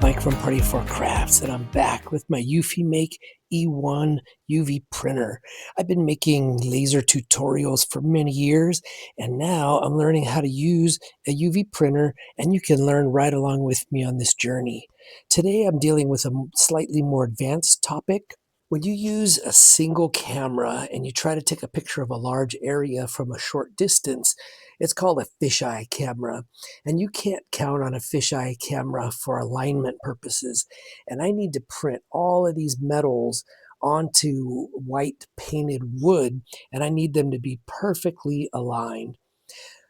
Mike from Party for Crafts, and I'm back with my EufyMake E1 UV printer. I've been making laser tutorials for many years, and now I'm learning how to use a UV printer, and you can learn right along with me on this journey. Today I'm dealing with a slightly more advanced topic. When you use a single camera and you try to take a picture of a large area from a short distance, it's called a fisheye camera. And you can't count on a fisheye camera for alignment purposes. And I need to print all of these metals onto white painted wood, and I need them to be perfectly aligned.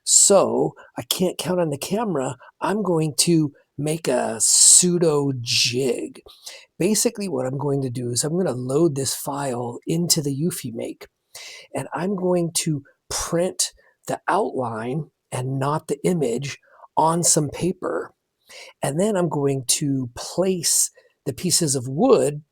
So I can't count on the camera. I'm going to make a pseudo jig. Basically what I'm going to do is I'm going to load this file into the EufyMake, and I'm going to print the outline and not the image on some paper. And then I'm going to place the pieces of wood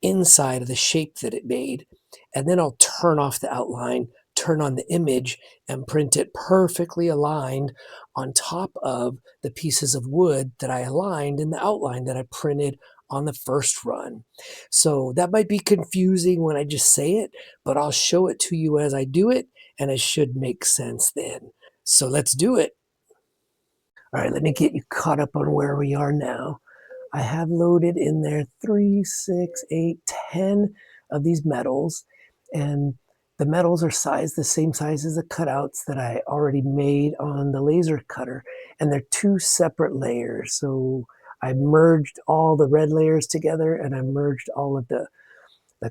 inside of the shape that it made. And then I'll turn off the outline, turn on the image, and print it perfectly aligned on top of the pieces of wood that I aligned in the outline that I printed on the first run. So that might be confusing when I just say it, but I'll show it to you as I do it, and it should make sense then. So let's do it. All right, let me get you caught up on where we are now. I have loaded in there 3, 6, 8, 10 of these metals, and the metals are sized the same size as the cutouts that I already made on the laser cutter, and they're 2 separate layers. So I merged all the red layers together, and I merged all of the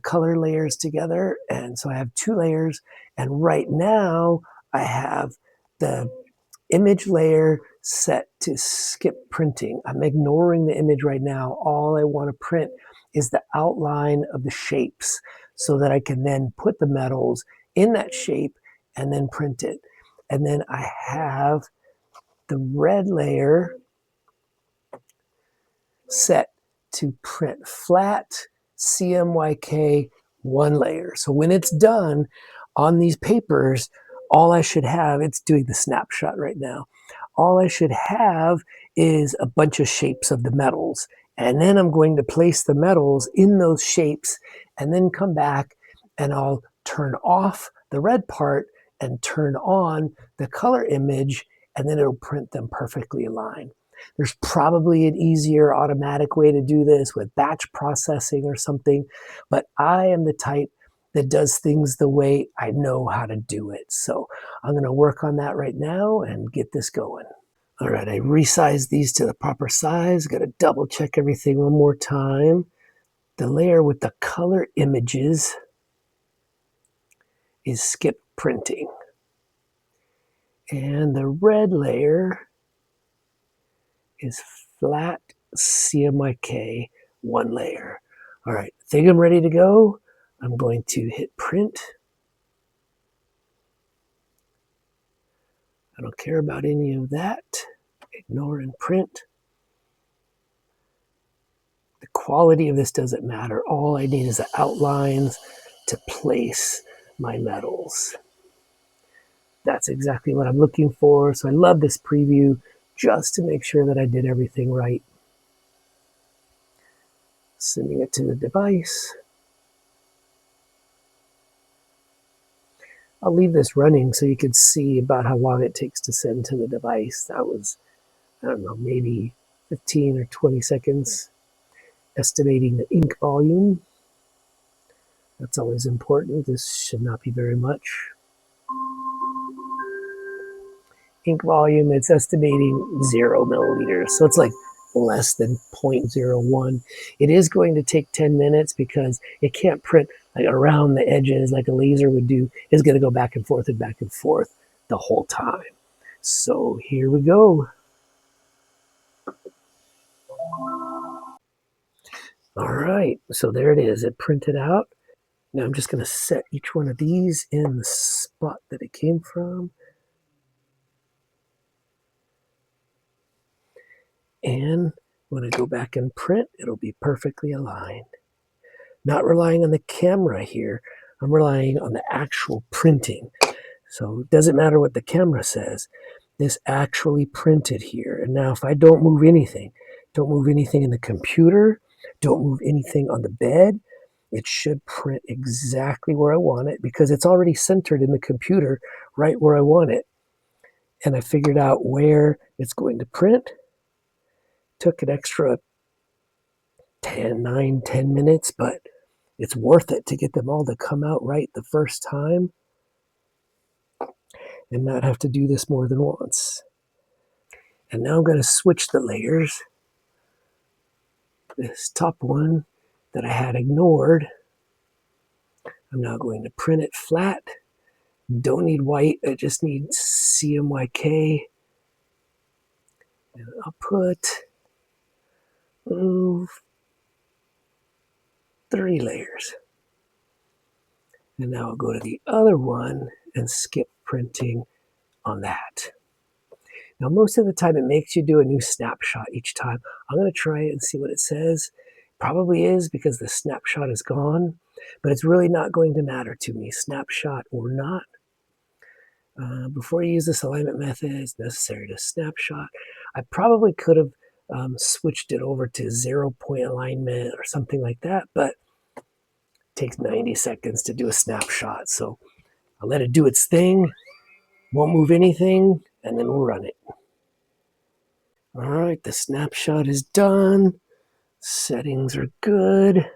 color layers together, and so I have 2 layers. And right now I have the image layer set to skip printing. I'm ignoring the image right now. All I want to print is the outline of the shapes so that I can then put the metals in that shape and then print it. And then I have the red layer set to print flat CMYK 1 layer. So when it's done on these papers, all I should have, it's doing the snapshot right now, all I should have is a bunch of shapes of the metals. And then I'm going to place the metals in those shapes and then come back and I'll turn off the red part and turn on the color image, and then it'll print them perfectly aligned. There's probably an easier automatic way to do this with batch processing or something, but I am the type that does things the way I know how to do it. So I'm going to work on that right now and get this going. All right, I resized these to the proper size. Got to double check everything one more time. The layer with the color images is skip printing. And the red layer is flat CMYK 1 layer. All right, I think I'm ready to go. I'm going to hit print. I don't care about any of that. Ignore and print. The quality of this doesn't matter. All I need is the outlines to place my metals. That's exactly what I'm looking for. So I love this preview just to make sure that I did everything right. Sending it to the device. I'll leave this running so you can see about how long it takes to send to the device. That was, I don't know, maybe 15 or 20 seconds. Estimating the ink volume. That's always important. This should not be very much. Ink volume, it's estimating 0 milliliters. So it's like less than 0.01. It is going to take 10 minutes because it can't print like around the edges like a laser would do. It's going to go back and forth the whole time. So here we go. All right, so there it is. It printed out. Now I'm just going to set each one of these in the spot that it came from. And when I go back and print, it'll be perfectly aligned. Not relying on the camera here. I'm relying on the actual printing. So it doesn't matter what the camera says. This actually printed here. And now if I don't move anything, Don't move anything in the computer. Don't move anything on the bed. It should print exactly where I want it because it's already centered in the computer right where I want it. And I figured out where it's going to print. Took an extra 10 minutes, but it's worth it to get them all to come out right the first time and not have to do this more than once. And now I'm going to switch the layers. This top one that I had ignored, I'm now going to print it flat. Don't need white, I just need CMYK. And I'll put 3 layers. And now I'll go to the other one and skip printing on that. Now, most of the time it makes you do a new snapshot each time. I'm going to try it and see what it says. Probably is because the snapshot is gone, but it's really not going to matter to me, snapshot or not. Before you use this alignment method, it's necessary to snapshot. I probably could have switched it over to 0-point alignment or something like that, but it takes 90 seconds to do a snapshot. So I'll let it do its thing, won't move anything, and then we'll run it. All right, the snapshot is done. Settings are good.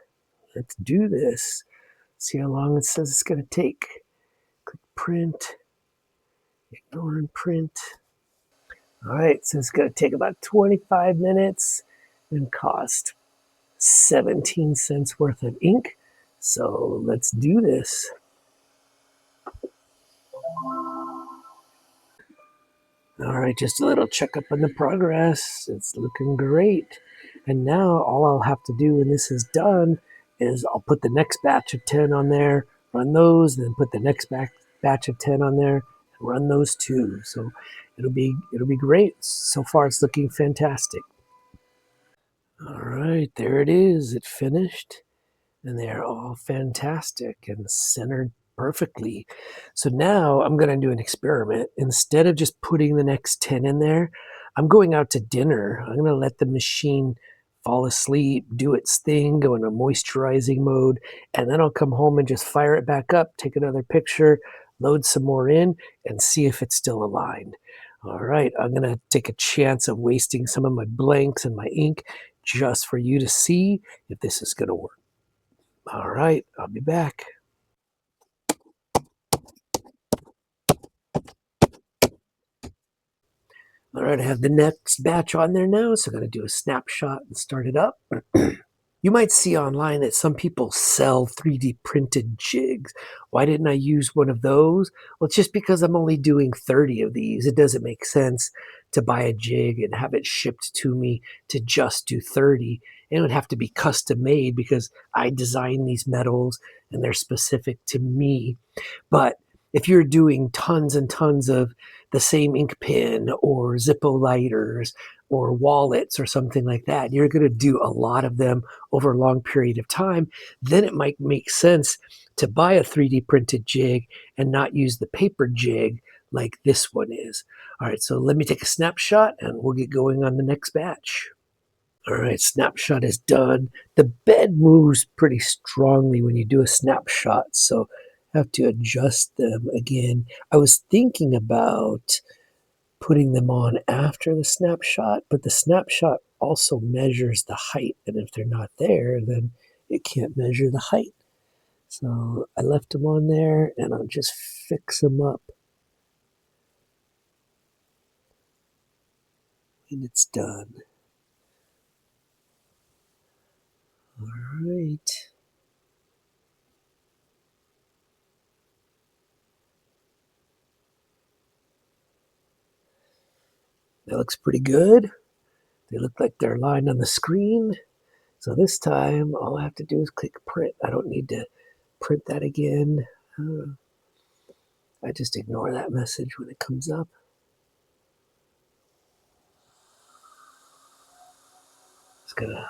Let's do this. See how long it says it's going to take. Click print. Ignore and print. All right, so it's going to take about 25 minutes and cost 17 cents worth of ink. So let's do this. All right, just a little checkup on the progress. It's looking great. And now all I'll have to do when this is done is I'll put the next batch of 10 on there, run those, and then put the next batch of 10 on there, and run those too. So it'll be great. So far it's looking fantastic. All right, there it is. It finished. And they're all fantastic and centered perfectly. So now I'm going to do an experiment. Instead of just putting the next 10 in there, I'm going out to dinner. I'm going to let the machine fall asleep, do its thing, go into moisturizing mode, and then I'll come home and just fire it back up, take another picture, load some more in, and see if it's still aligned. All right, I'm going to take a chance of wasting some of my blanks and my ink just for you to see if this is going to work. All right, I'll be back. All right, I have the next batch on there now, so I'm going to do a snapshot and start it up. You might see online that some people sell 3D printed jigs. Why didn't I use one of those? Well, it's just because I'm only doing 30 of these. It doesn't make sense to buy a jig and have it shipped to me to just do 30. It would have to be custom made because I design these metals and they're specific to me. But if you're doing tons and tons of the same ink pen or Zippo lighters or wallets or something like that, you're going to do a lot of them over a long period of time, then it might make sense to buy a 3D printed jig and not use the paper jig like this one is. All right, so let me take a snapshot and we'll get going on the next batch. All right, snapshot is done. The bed moves pretty strongly when you do a snapshot, so I have to adjust them again. I was thinking about putting them on after the snapshot, but the snapshot also measures the height, and if they're not there, then it can't measure the height. So I left them on there, and I'll just fix them up when it's done. All right. That looks pretty good. They look like they're aligned on the screen. So this time, all I have to do is click print. I don't need to print that again. I just ignore that message when it comes up. It's gonna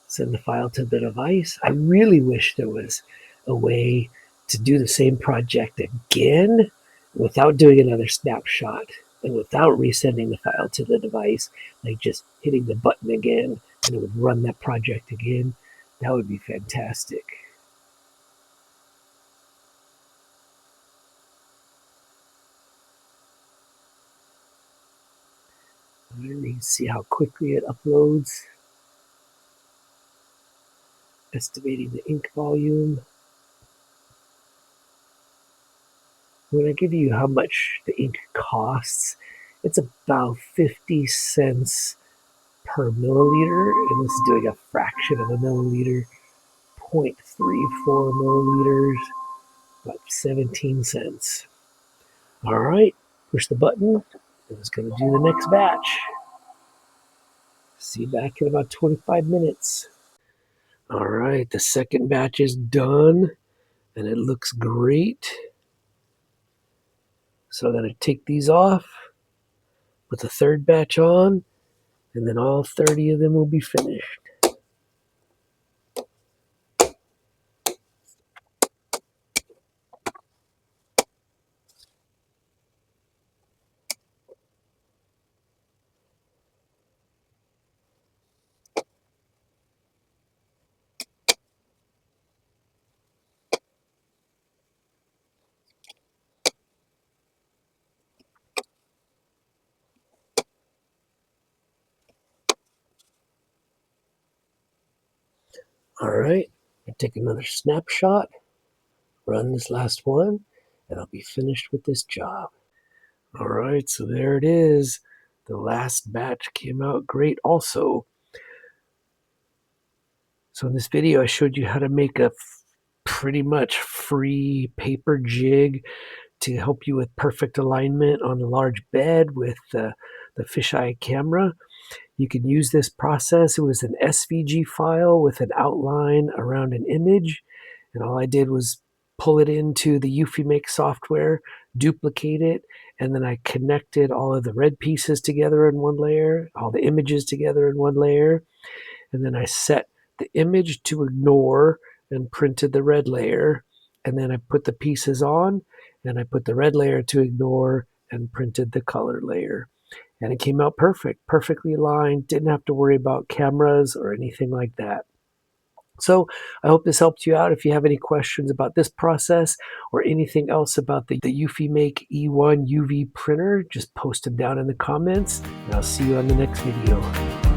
send the file to a bit of ice. I really wish there was a way to do the same project again without doing another snapshot. and without resending the file to the device, like just hitting the button again and it would run that project again, that would be fantastic. And you can see how quickly it uploads, estimating the ink volume. When I give you how much the ink costs, it's about 50 cents per milliliter, and this is doing a fraction of a milliliter, 0.34 milliliters, about 17 cents. All right, push the button, and it's going to do the next batch. See you back in about 25 minutes. All right, the second batch is done, and it looks great. So I'm going to take these off, put the third batch on, and then all 30 of them will be finished. All right, I'll take another snapshot, run this last one, and I'll be finished with this job. All right, so there it is. The last batch came out great also. So in this video, I showed you how to make a pretty much free paper jig to help you with perfect alignment on a large bed with the fisheye camera. You can use this process. It was an SVG file with an outline around an image. And all I did was pull it into the EufyMake software, duplicate it, and then I connected all of the red pieces together in one layer, all the images together in one layer. And then I set the image to ignore and printed the red layer. And then I put the pieces on and I put the red layer to ignore and printed the color layer. And it came out perfect, perfectly aligned, didn't have to worry about cameras or anything like that. So I hope this helped you out. If you have any questions about this process or anything else about the EufyMake E1 UV printer, just post them down in the comments, and I'll see you on the next video.